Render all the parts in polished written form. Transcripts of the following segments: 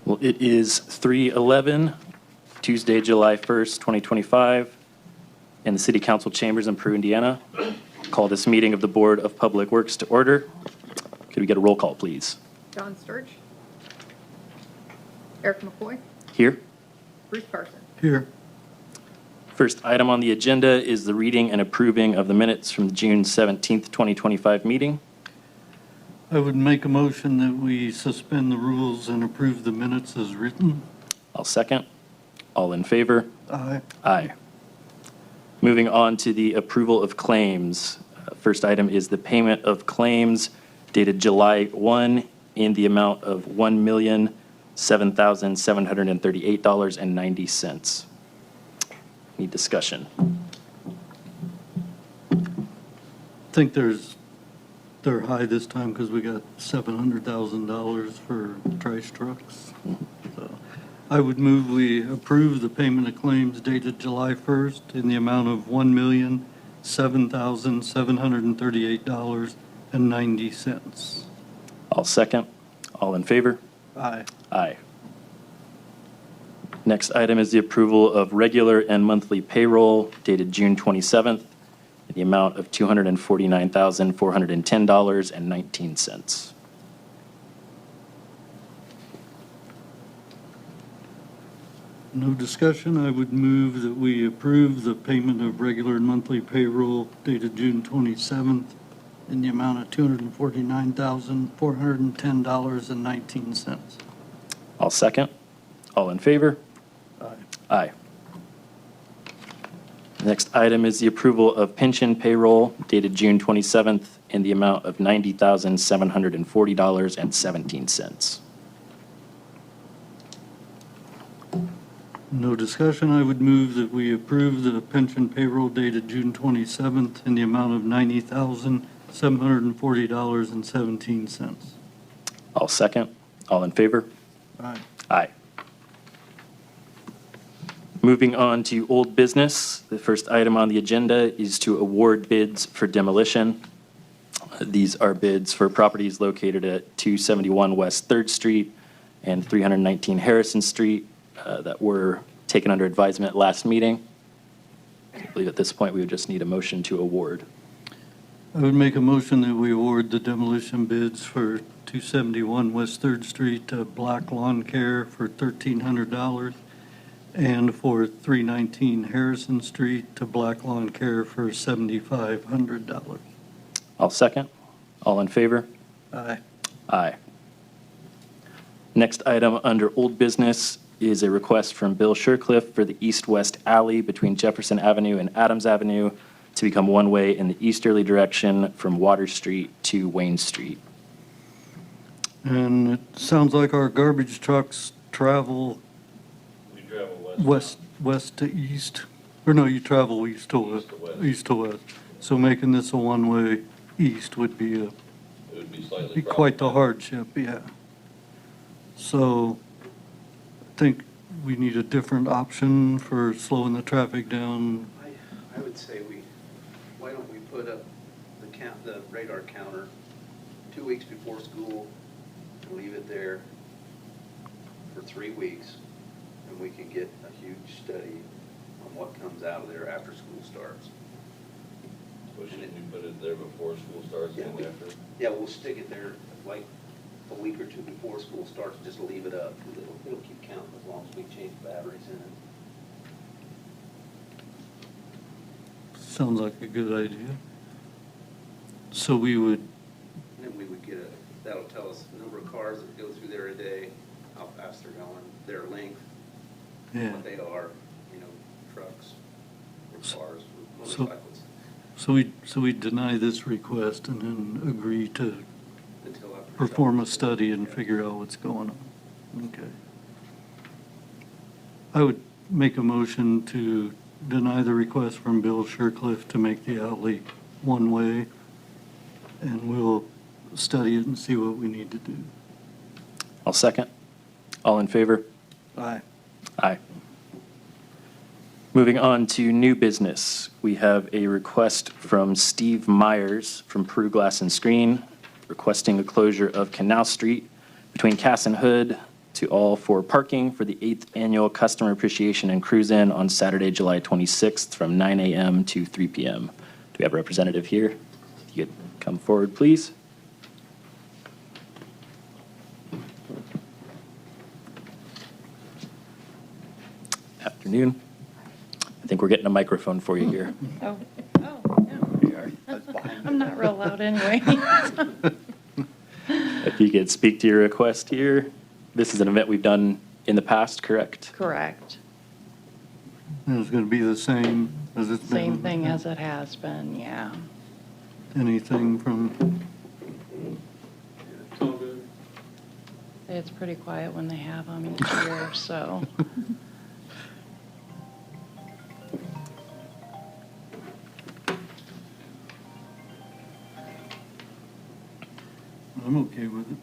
Well, it is 3:11, Tuesday, July 1st, 2025, in the City Council chambers in Peru, Indiana. Call this meeting of the Board of Public Works to order. Could we get a roll call, please? John Sturge. Eric McCoy. Here. Bruce Carson. Here. First item on the agenda is the reading and approving of the minutes from the June 17th, 2025 meeting. I would make a motion that we suspend the rules and approve the minutes as written. I'll second. All in favor? Aye. Aye. Moving on to the approval of claims. First item is the payment of claims dated July 1 in the amount of $1,007,738.90. Need discussion? I think they're high this time because we got $700,000 for trash trucks. So I would move we approve the payment of claims dated July 1st in the amount of $1,007,738.90. I'll second. All in favor? Aye. Aye. Next item is the approval of regular and monthly payroll dated June 27th in the amount of $249,410.19. No discussion. I would move that we approve the payment of regular and monthly payroll dated June 27th in the amount of $249,410.19. I'll second. All in favor? Aye. Aye. Next item is the approval of pension payroll dated June 27th in the amount of $90,740.17. No discussion. I would move that we approve the pension payroll dated June 27th in the amount of $90,740.17. I'll second. All in favor? Aye. Aye. Moving on to old business, the first item on the agenda is to award bids for demolition. These are bids for properties located at 271 West 3rd Street and 319 Harrison Street that were taken under advisement last meeting. I believe at this point we would just need a motion to award. I would make a motion that we award the demolition bids for 271 West 3rd Street to Black Lawn Care for $1,300 and for 319 Harrison Street to Black Lawn Care for $7,500. I'll second. All in favor? Aye. Aye. Next item under old business is a request from Bill Shercliffe for the east-west alley between Jefferson Avenue and Adams Avenue to become one-way in the easterly direction from Water Street to Wayne Street. And it sounds like our garbage trucks travel west to east. Or no, you travel east to west. East to west. So making this a one-way east would be quite the hardship, yeah. So I think we need a different option for slowing the traffic down. I would say why don't we put up the radar counter 2 weeks before school and leave it there for 3 weeks, and we can get a huge study on what comes out of there after school starts. So shouldn't we put it there before school starts and after? Yeah, we'll stick it there like a week or two before school starts, just leave it up. It'll keep counting as long as we change batteries in it. Sounds like a good idea. So we would, And then we would get that'll tell us the number of cars that go through there a day, how fast they're going, their length, yeah. what they are, trucks or cars or So- motorcycles. So we deny this request and then agree to Until after perform a school. study and Yeah. figure out what's going on. Okay. I would make a motion to deny the request from Bill Shercliffe to make the alley one-way, and we'll study it and see what we need to do. I'll second. All in favor? Aye. Aye. Moving on to new business, we have a request from Steve Myers from Peru Glass and Screen, requesting a closure of Canal Street between Cass and Hood to all for parking for the 8th Annual Customer Appreciation and Cruise-In on Saturday, July 26th from 9 a.m. to 3 p.m. Do we have a representative here? If you could come forward, please. Afternoon. I think we're getting a microphone for you here. Oh, yeah. I'm not real loud anyway. If you could speak to your request here. This is an event we've done in the past, correct? Correct. And it's going to be the same as it's been? Same thing as it has been, yeah. Anything from, It's all good. It's pretty quiet when they have them each year, so. I'm okay with it.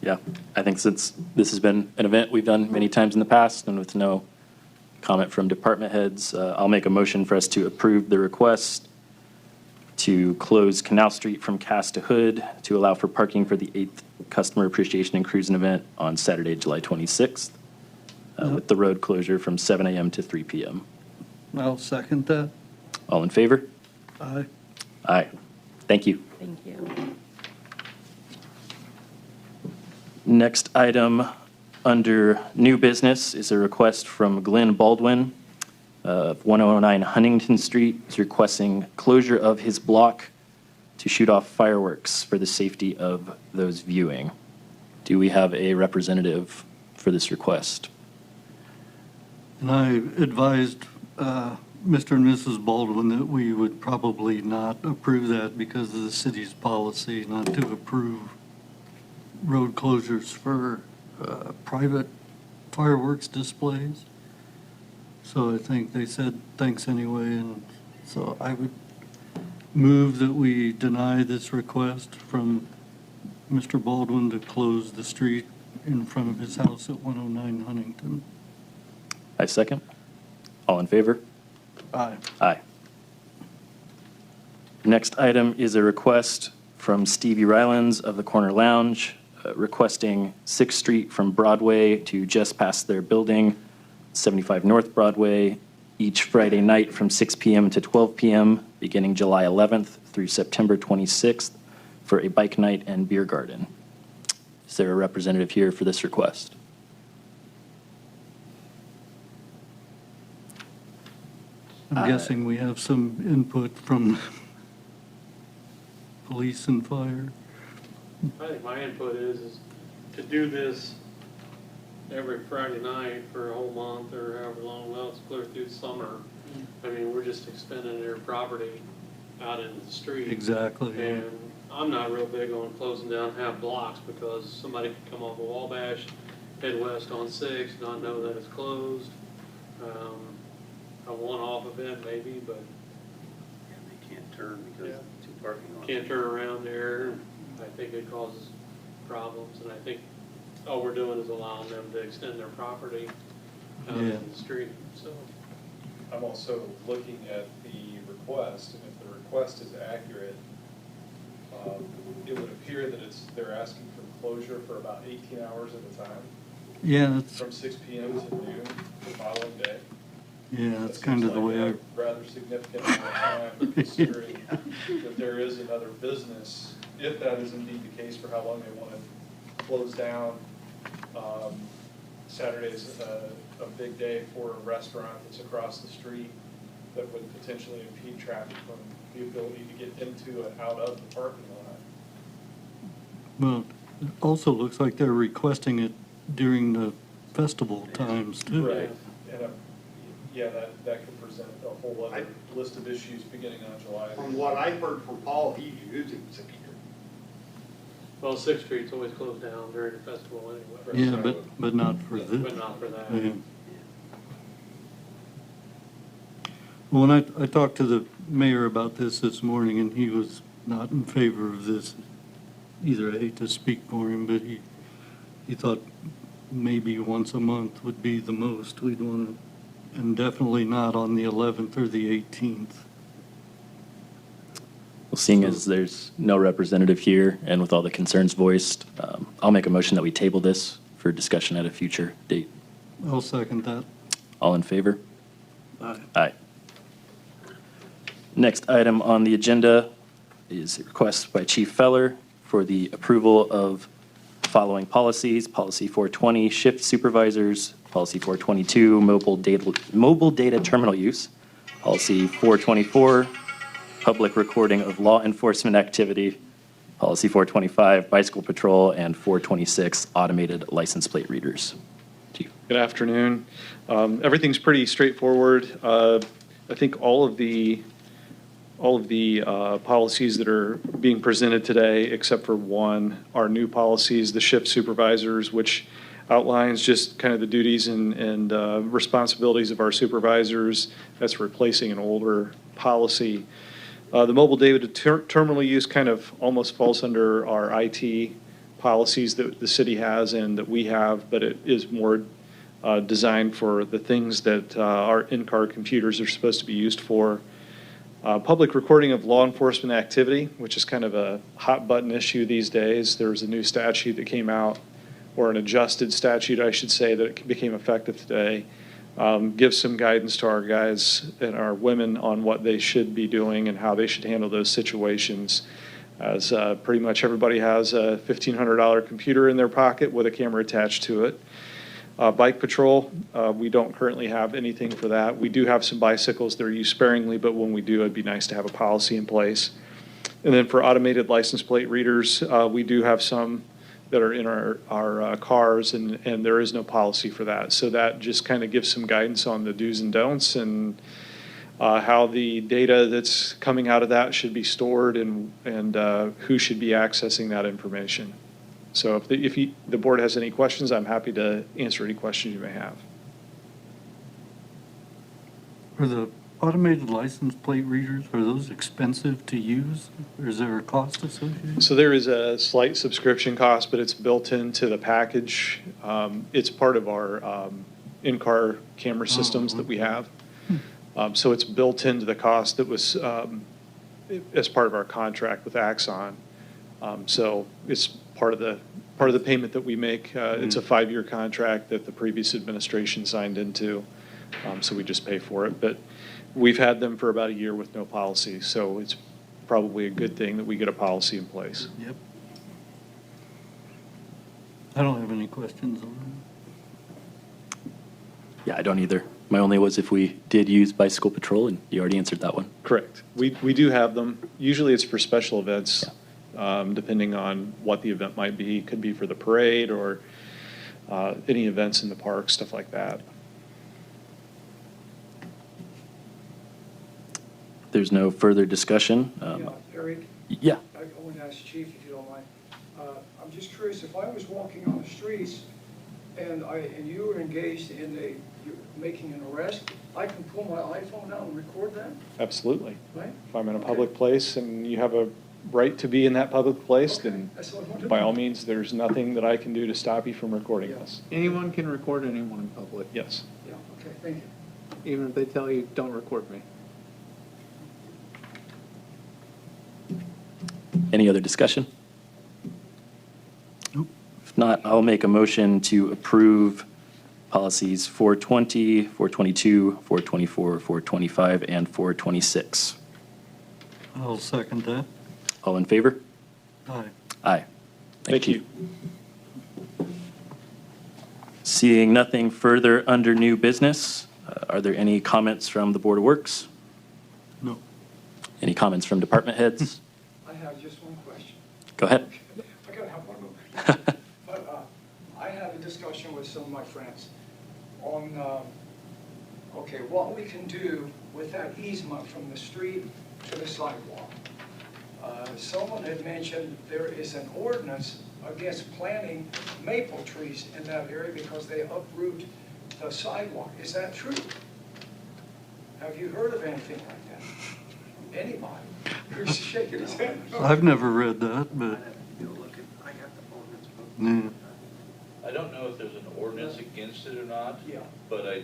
Yeah, I think since this has been an event we've done many times in the past and with no comment from department heads, I'll make a motion for us to approve the request to close Canal Street from Cass to Hood to allow for parking for the 8th Customer Appreciation and Cruising event on Saturday, July 26th, with the road closure from 7 a.m. to 3 p.m. I'll second that. All in favor? Aye. Aye. Thank you. Thank you. Next item under new business is a request from Glenn Baldwin of 109 Huntington Street. He's requesting closure of his block to shoot off fireworks for the safety of those viewing. Do we have a representative for this request? And I advised Mr. and Mrs. Baldwin that we would probably not approve that because of the city's policy not to approve road closures for private fireworks displays. So I think they said thanks anyway, and so I would move that we deny this request from Mr. Baldwin to close the street in front of his house at 109 Huntington. I second. All in favor? Aye. Aye. Next item is a request from Stevie Rylands of the Corner Lounge, requesting 6th Street from Broadway to just past their building, 75 North Broadway, each Friday night from 6 p.m. to 12 p.m., beginning July 11th through September 26th, for a bike night and beer garden. Is there a representative here for this request? I'm guessing we have some input from police and fire. I think my input is to do this every Friday night for a whole month or however long, well, it's clear through summer. I mean, we're just expending their property out into the street. Exactly. And I'm not real big on closing down half blocks because somebody could come off of Wabash, head west on 6, not know that it's closed. A one-off event maybe, but And they can't turn because Yeah. two parking lots. can't turn around there. I think it causes problems, and I think all we're doing is allowing them to extend their property out Yeah. into the street, so. I'm also looking at the request, and if the request is accurate, it would appear that they're asking for closure for about 18 hours at a time, Yeah, that's, from 6 p.m. to noon the following day. yeah, that's That kind seems of the like way a I, rather significant amount of time, considering that there is another business, if that is indeed the case, for how long they want to close down. Saturday's a big day for a restaurant that's across the street that would potentially impede traffic from the ability to get into and out of the parking lot. well, it also looks like they're requesting it during the festival times too. Right. And, yeah, that could present a whole other list of issues beginning on July. From what I heard from Paul, he's using security. Well, Sixth Street's always closed down during the festival anyway. Yeah, but not for this. But not for that. Yeah. Well, when I talked to the mayor about this morning, and he was not in favor of this either. I hate to speak for him, but he thought maybe once a month would be the most we'd want to, and definitely not on the 11th or the 18th. Well, seeing as there's no representative here and with all the concerns voiced, I'll make a motion that we table this for discussion at a future date. I'll second that. All in favor? Aye. Aye. Next item on the agenda is a request by Chief Feller for the approval of following policies. Policy 420, shift supervisors. Policy 422, mobile data terminal use. Policy 424, public recording of law enforcement activity. Policy 425, bicycle patrol, and 426, automated license plate readers. Chief. Good afternoon. Everything's pretty straightforward. I think all of the policies that are being presented today, except for one, are new policies, the shift supervisors, which outlines just kind of the duties and responsibilities of our supervisors. That's replacing an older policy. The mobile data terminal use kind of almost falls under our IT policies that the city has and that we have, but it is more designed for the things that our in-car computers are supposed to be used for. Public recording of law enforcement activity, which is kind of a hot button issue these days. There was a new statute that came out, or an adjusted statute, I should say, that became effective today. Gives some guidance to our guys and our women on what they should be doing and how they should handle those situations. As pretty much everybody has a $1,500 computer in their pocket with a camera attached to it. Bike patrol, we don't currently have anything for that. We do have some bicycles that are used sparingly, but when we do, it'd be nice to have a policy in place. And then for automated license plate readers, we do have some that are in our cars, and there is no policy for that. So that just kind of gives some guidance on the do's and don'ts and how the data that's coming out of that should be stored and who should be accessing that information. So if the board has any questions, I'm happy to answer any questions you may have. Are the automated license plate readers, are those expensive to use? Or is there a cost associated? So there is a slight subscription cost, but it's built into the package. It's part of our in-car camera systems that we have. So it's built into the cost that was as part of our contract with Axon. So it's part of the payment that we make. It's a 5-year contract that the previous administration signed into. So we just pay for it. But we've had them for about a year with no policy. So it's probably a good thing that we get a policy in place. Yep. I don't have any questions on Yeah, I don't either. My only was if we did use bicycle patrol, and you already answered that one. Correct. We do have them. Usually it's for special events, depending on what the event might be. It could be for the parade or any events in the park, stuff like that. There's no further discussion. Yeah, Eric, Yeah. I want to ask Chief, if you don't mind. I'm just curious, if I was walking on the streets and you were engaged in making an arrest, I can pull my iPhone out and record that, Absolutely. right? If I'm in a public place and you have a right to be in that public place, then That's what I wanted to by know. all means, there's nothing that I can do to stop you from recording Yeah. this. Anyone can record anyone in public, Yes. Yeah, okay, thank you. even if they tell you, don't record me. Any other discussion? Nope. If not, I'll make a motion to approve policies 420, 422, 424, 425, and 426. I'll second that. All in favor? Aye. Aye. Thank you. Seeing nothing further under new business, are there any comments from the Board of Works? No. Any comments from department heads? I have just one question. Go ahead. I gotta have one more. But I had a discussion with some of my friends on, okay, what we can do with that easement from the street to the sidewalk. Someone had mentioned there is an ordinance against planting maple trees in that area because they uproot the sidewalk. Is that true? Have you heard of anything like that? Anybody? Who's shaking his head? I've never read that, I'd but, have to go look at, I got the ordinance book. yeah. I don't know if there's an ordinance against it or not. Yeah. But I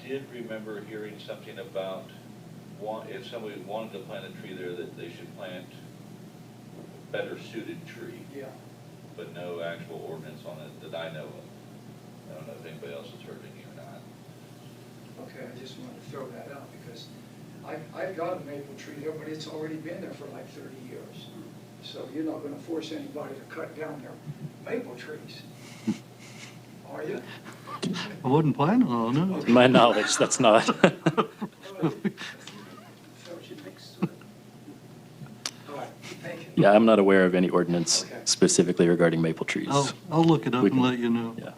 did remember hearing something about if somebody wanted to plant a tree there, that they should plant a better suited tree, Yeah. but no actual ordinance on it that I know of. I don't know if anybody else has heard any or not. Okay, I just wanted to throw that out because I've got a maple tree there, but it's already been there for like 30 years. So you're not gonna force anybody to cut down their maple trees, are you? I wasn't planning on it. To my knowledge, that's not. So it should mix with it. All right, thank you. Yeah, I'm not aware of any ordinance Okay. specifically regarding maple trees. I'll look it up We and can- let you know yeah.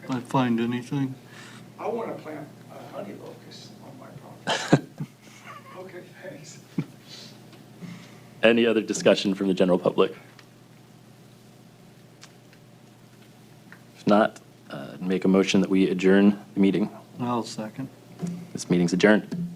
if I find anything. I want to plant a honey locust on my property. Okay, thanks. Any other discussion from the general public? If not, make a motion that we adjourn the meeting. I'll second. This meeting's adjourned.